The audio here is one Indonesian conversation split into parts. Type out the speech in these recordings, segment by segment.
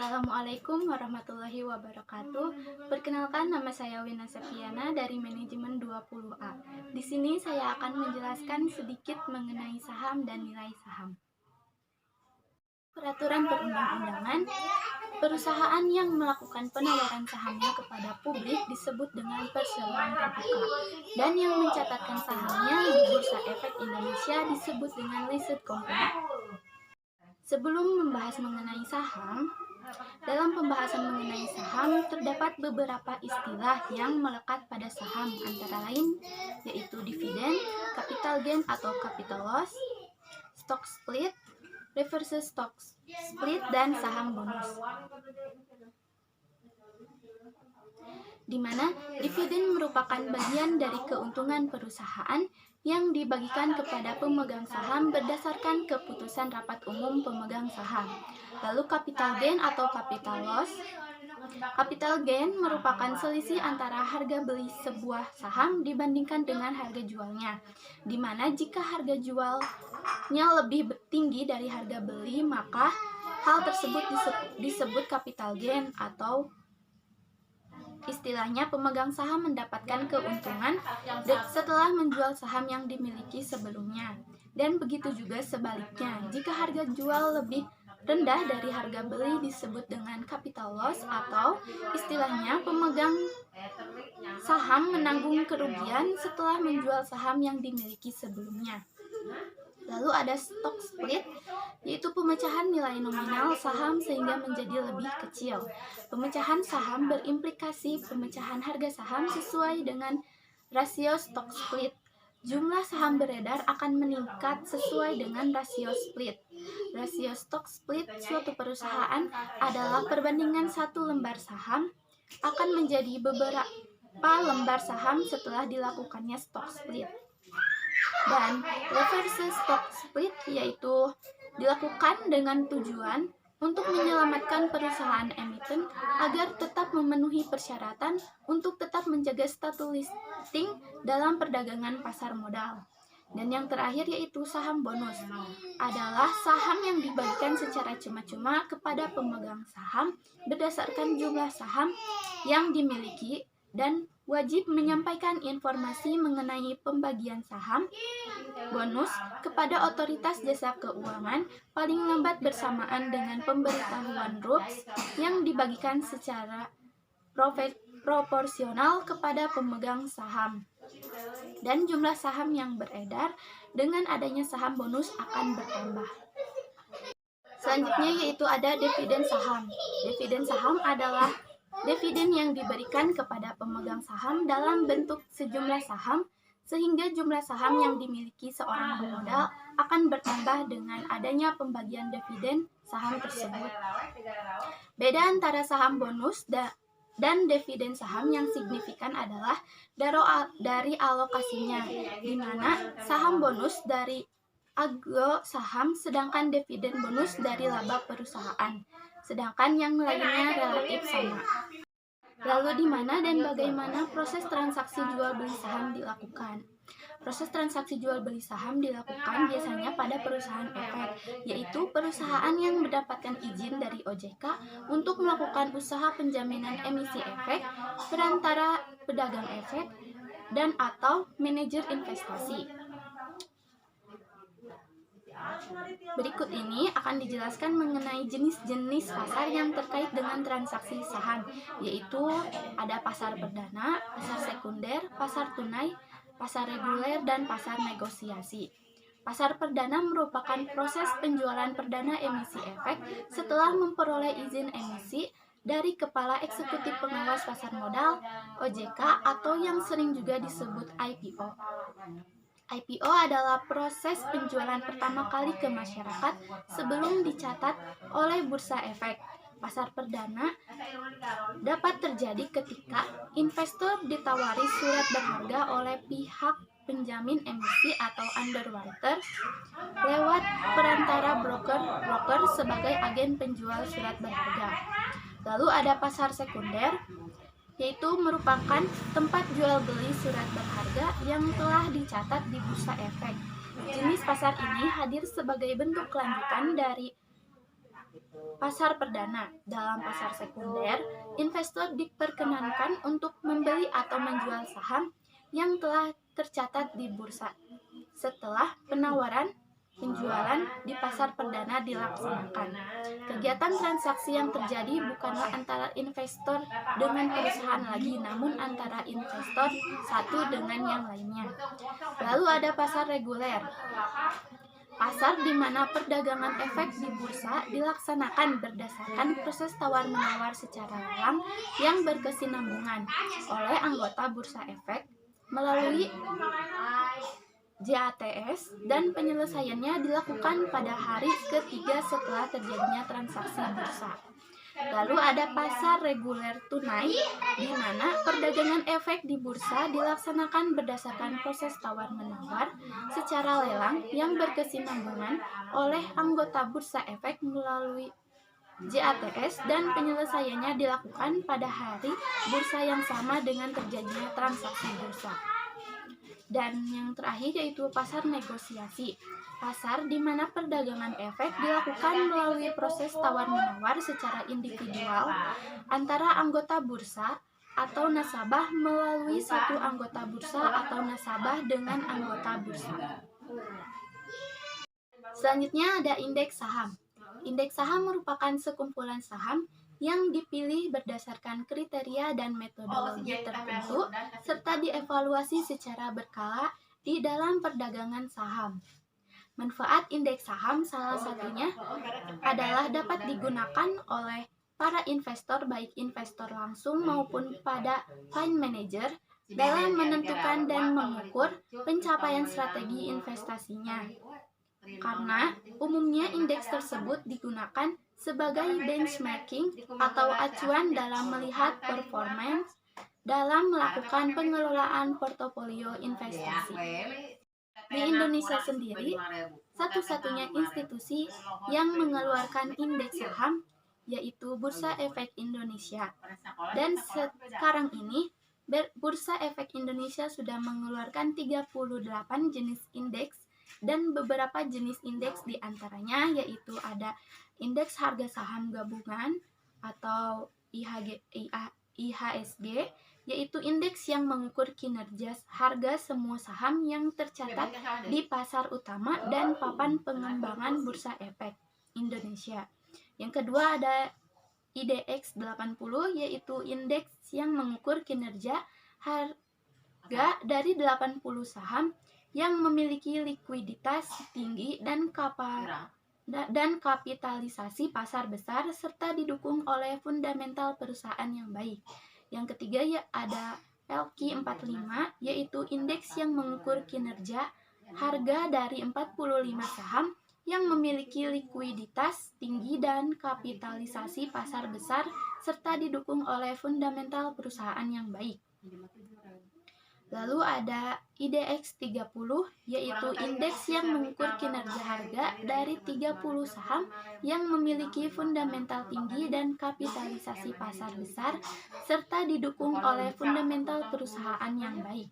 Assalamualaikum warahmatullahi wabarakatuh. Perkenalkan, nama saya Wina Septiana dari Manajemen 20A. Di sini saya akan menjelaskan sedikit mengenai saham dan nilai saham. Peraturan perundang-undangan, perusahaan yang melakukan penawaran sahamnya kepada publik disebut dengan perseroan terbuka, dan yang mencatatkan sahamnya di Bursa Efek Indonesia disebut dengan listed company. Sebelum membahas mengenai saham, dalam pembahasan mengenai saham terdapat beberapa istilah yang melekat pada saham, antara lain yaitu dividen, capital gain atau capital loss, stock split, reverse stock split, dan saham bonus. Di mana dividen merupakan bagian dari keuntungan perusahaan yang dibagikan kepada pemegang saham berdasarkan keputusan rapat umum pemegang saham. Lalu capital gain atau capital loss. Capital gain merupakan selisih antara harga beli sebuah saham dibandingkan dengan harga jualnya, di mana jika harga jualnya lebih tinggi dari harga beli, maka hal tersebut disebut capital gain, atau istilahnya pemegang saham mendapatkan keuntungan setelah menjual saham yang dimiliki sebelumnya. Dan begitu juga sebaliknya, jika harga jual lebih rendah dari harga beli disebut dengan capital loss, atau istilahnya pemegang saham menanggung kerugian setelah menjual saham yang dimiliki sebelumnya. Lalu ada stock split, yaitu pemecahan nilai nominal saham sehingga menjadi lebih kecil. Pemecahan saham berimplikasi pemecahan harga saham sesuai dengan rasio stock split. Jumlah saham beredar akan meningkat sesuai dengan rasio split. Rasio stock split suatu perusahaan adalah perbandingan satu lembar saham akan menjadi beberapa lembar saham setelah dilakukannya stock split. Dan reverse stock split yaitu dilakukan dengan tujuan untuk menyelamatkan perusahaan emiten agar tetap memenuhi persyaratan untuk tetap menjaga status listing dalam perdagangan pasar modal. Dan yang terakhir yaitu saham bonus, adalah saham yang dibagikan secara cuma-cuma kepada pemegang saham berdasarkan jumlah saham yang dimiliki, dan wajib menyampaikan informasi mengenai pembagian saham bonus kepada otoritas jasa keuangan paling lambat bersamaan dengan pemberitahuan RUPS yang dibagikan secara proporsional kepada pemegang saham. Dan jumlah saham yang beredar dengan adanya saham bonus akan bertambah. Selanjutnya yaitu ada dividen saham. Dividen saham adalah dividen yang diberikan kepada pemegang saham dalam bentuk sejumlah saham, sehingga jumlah saham yang dimiliki seorang pemodal akan bertambah dengan adanya pembagian dividen saham tersebut. Beda antara saham bonus dan dividen saham yang signifikan adalah dari alokasinya, di mana saham bonus dari agro saham, sedangkan dividen bonus dari laba perusahaan, sedangkan yang lainnya relatif sama. Lalu di mana dan bagaimana proses transaksi jual beli saham dilakukan? Proses transaksi jual beli saham dilakukan biasanya pada perusahaan efek, yaitu perusahaan yang mendapatkan izin dari OJK untuk melakukan usaha penjaminan emisi efek, perantara pedagang efek, dan atau manajer investasi. Berikut ini akan dijelaskan mengenai jenis-jenis pasar yang terkait dengan transaksi saham, yaitu ada pasar perdana, pasar sekunder, pasar tunai, pasar reguler, dan pasar negosiasi. Pasar perdana merupakan proses penjualan perdana emisi efek setelah memperoleh izin emisi dari Kepala Eksekutif Pengawas Pasar Modal (OJK) atau yang sering juga disebut IPO. IPO adalah proses penjualan pertama kali ke masyarakat sebelum dicatat oleh Bursa Efek. Pasar perdana dapat terjadi ketika investor ditawari surat berharga oleh pihak penjamin emisi atau underwriter lewat perantara broker sebagai agen penjual surat berharga. Lalu ada pasar sekunder, yaitu merupakan tempat jual beli surat berharga yang telah dicatat di Bursa Efek. Jenis pasar ini hadir sebagai bentuk kelanjutan dari Pasar perdana. Dalam pasar sekunder, investor diperkenankan untuk membeli atau menjual saham yang telah tercatat di bursa. Setelah penawaran penjualan di pasar perdana dilaksanakan, kegiatan transaksi yang terjadi bukanlah antara investor dengan perusahaan lagi, namun antara investor satu dengan yang lainnya. Lalu ada pasar reguler. Pasar di mana perdagangan efek di bursa dilaksanakan berdasarkan proses tawar-menawar secara lelang yang berkesinambungan oleh anggota bursa efek melalui JATS, dan penyelesaiannya dilakukan pada hari ketiga setelah terjadinya transaksi bursa. Lalu ada pasar reguler tunai, di mana perdagangan efek di bursa dilaksanakan berdasarkan proses tawar-menawar secara lelang yang berkesinambungan oleh anggota bursa efek melalui JATS, dan penyelesaiannya dilakukan pada hari bursa yang sama dengan terjadinya transaksi bursa. Dan yang terakhir yaitu pasar negosiasi. Pasar di mana perdagangan efek dilakukan melalui proses tawar-menawar secara individual antara anggota bursa atau nasabah melalui satu anggota bursa atau nasabah dengan anggota bursa. Selanjutnya ada indeks saham. Indeks saham merupakan sekumpulan saham yang dipilih berdasarkan kriteria dan metodologi tertentu serta dievaluasi secara berkala di dalam perdagangan saham. Manfaat indeks saham salah satunya adalah dapat digunakan oleh para investor, baik investor langsung maupun pada fund manager, dalam menentukan dan mengukur pencapaian strategi investasinya. Karena umumnya indeks tersebut digunakan sebagai benchmarking atau acuan dalam melihat performance dalam melakukan pengelolaan portofolio investasi. Di Indonesia sendiri, satu-satunya institusi yang mengeluarkan indeks saham yaitu Bursa Efek Indonesia. Dan sekarang ini, Bursa Efek Indonesia sudah mengeluarkan 38 jenis indeks, dan beberapa jenis indeks diantaranya yaitu ada indeks harga saham gabungan atau IHSG, yaitu indeks yang mengukur kinerja harga semua saham yang tercatat di pasar utama dan papan pengembangan Bursa Efek Indonesia. Yang kedua ada IDX 80, yaitu indeks yang mengukur kinerja harga dari 80 saham yang memiliki likuiditas tinggi dan kapitalisasi pasar besar serta didukung oleh fundamental perusahaan yang baik. Yang ketiga ada LQ45, yaitu indeks yang mengukur kinerja harga dari 45 saham yang memiliki likuiditas tinggi dan kapitalisasi pasar besar serta didukung oleh fundamental perusahaan yang baik. Lalu ada IDX 30, yaitu indeks yang mengukur kinerja harga dari 30 saham yang memiliki fundamental tinggi dan kapitalisasi pasar besar serta didukung oleh fundamental perusahaan yang baik.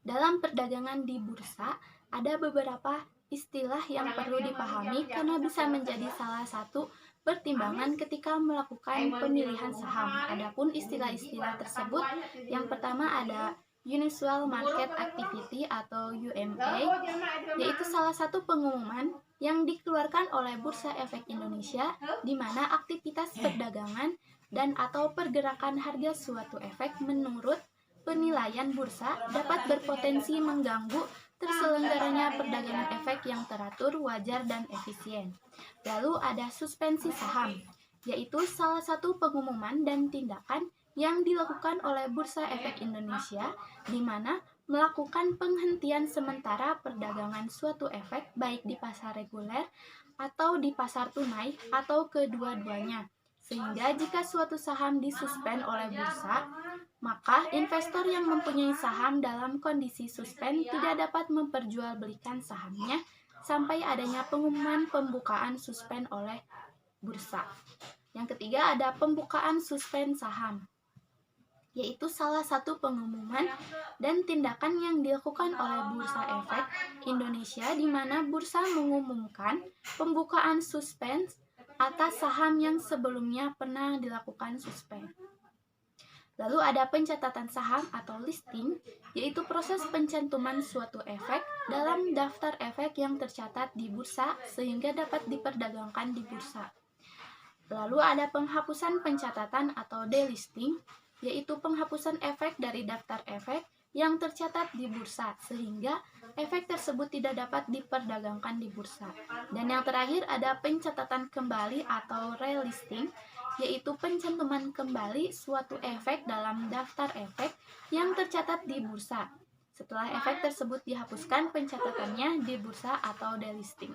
Dalam perdagangan di bursa, ada beberapa istilah yang perlu dipahami karena bisa menjadi salah satu pertimbangan ketika melakukan pemilihan saham. Adapun istilah-istilah tersebut, yang pertama ada Unusual Market Activity atau UMA, yaitu salah satu pengumuman yang dikeluarkan oleh Bursa Efek Indonesia di mana aktivitas perdagangan dan atau pergerakan harga suatu efek menurut penilaian bursa dapat berpotensi mengganggu terselenggaranya perdagangan efek yang teratur, wajar, dan efisien. Lalu ada suspensi saham, yaitu salah satu pengumuman dan tindakan yang dilakukan oleh Bursa Efek Indonesia di mana melakukan penghentian sementara perdagangan suatu efek baik di pasar reguler atau di pasar tunai atau kedua-duanya. Sehingga jika suatu saham disuspend oleh bursa, maka investor yang mempunyai saham dalam kondisi suspend tidak dapat memperjualbelikan sahamnya sampai adanya pengumuman pembukaan suspend oleh bursa. Yang ketiga ada pembukaan suspend saham. yaitu salah satu pengumuman dan tindakan yang dilakukan oleh Bursa Efek Indonesia di mana bursa mengumumkan pembukaan suspens atas saham yang sebelumnya pernah dilakukan suspend. Lalu ada pencatatan saham atau listing, yaitu proses pencantuman suatu efek dalam daftar efek yang tercatat di bursa sehingga dapat diperdagangkan di bursa. Lalu ada penghapusan pencatatan atau delisting, yaitu penghapusan efek dari daftar efek yang tercatat di bursa sehingga efek tersebut tidak dapat diperdagangkan di bursa. Dan yang terakhir ada pencatatan kembali atau relisting, yaitu pencantuman kembali suatu efek dalam daftar efek yang tercatat di bursa setelah efek tersebut dihapuskan pencatatannya di bursa atau delisting.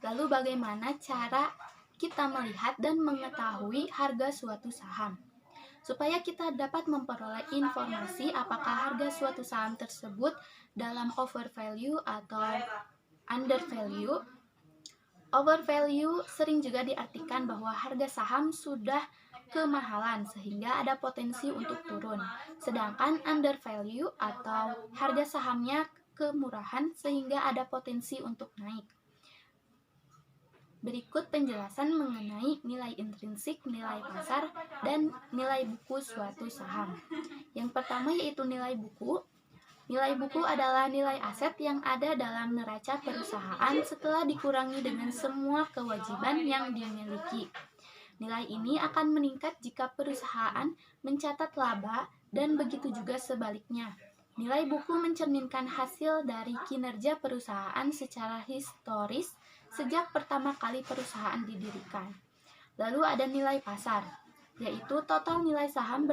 Lalu bagaimana cara kita melihat dan mengetahui harga suatu saham? Supaya kita dapat memperoleh informasi apakah harga suatu saham tersebut dalam overvalue atau undervalue. Overvalue sering juga diartikan bahwa harga saham sudah kemahalan sehingga ada potensi untuk turun. Sedangkan undervalue atau harga sahamnya kemurahan sehingga ada potensi untuk naik. Berikut penjelasan mengenai nilai intrinsik, nilai pasar, dan nilai buku suatu saham. Yang pertama yaitu nilai buku. Nilai buku adalah nilai aset yang ada dalam neraca perusahaan setelah dikurangi dengan semua kewajiban yang dimiliki. Nilai ini akan meningkat jika perusahaan mencatat laba dan begitu juga sebaliknya. Nilai buku mencerminkan hasil dari kinerja perusahaan secara historis sejak pertama kali perusahaan didirikan. Lalu ada nilai pasar, yaitu total nilai saham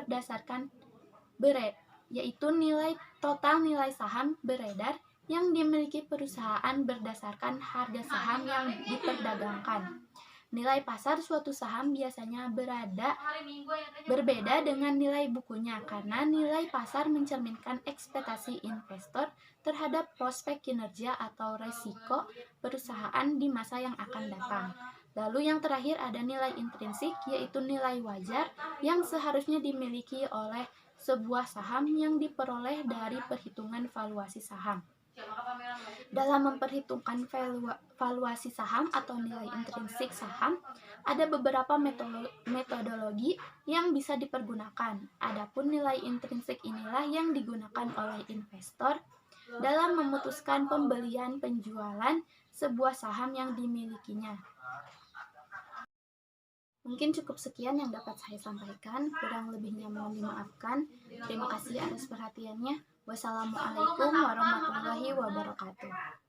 beredar yang dimiliki perusahaan berdasarkan harga saham yang diperdagangkan. Nilai pasar suatu saham biasanya berbeda dengan nilai bukunya karena nilai pasar mencerminkan ekspektasi investor terhadap prospek kinerja atau resiko perusahaan di masa yang akan datang. Lalu yang terakhir ada nilai intrinsik, yaitu nilai wajar yang seharusnya dimiliki oleh sebuah saham yang diperoleh dari perhitungan valuasi saham. Dalam memperhitungkan valuasi saham atau nilai intrinsik saham, ada beberapa metodologi yang bisa dipergunakan. Adapun nilai intrinsik inilah yang digunakan oleh investor dalam memutuskan pembelian penjualan sebuah saham yang dimilikinya. Mungkin cukup sekian yang dapat saya sampaikan, kurang lebihnya mohon dimaafkan. Terima kasih atas perhatiannya. Wassalamualaikum warahmatullahi wabarakatuh.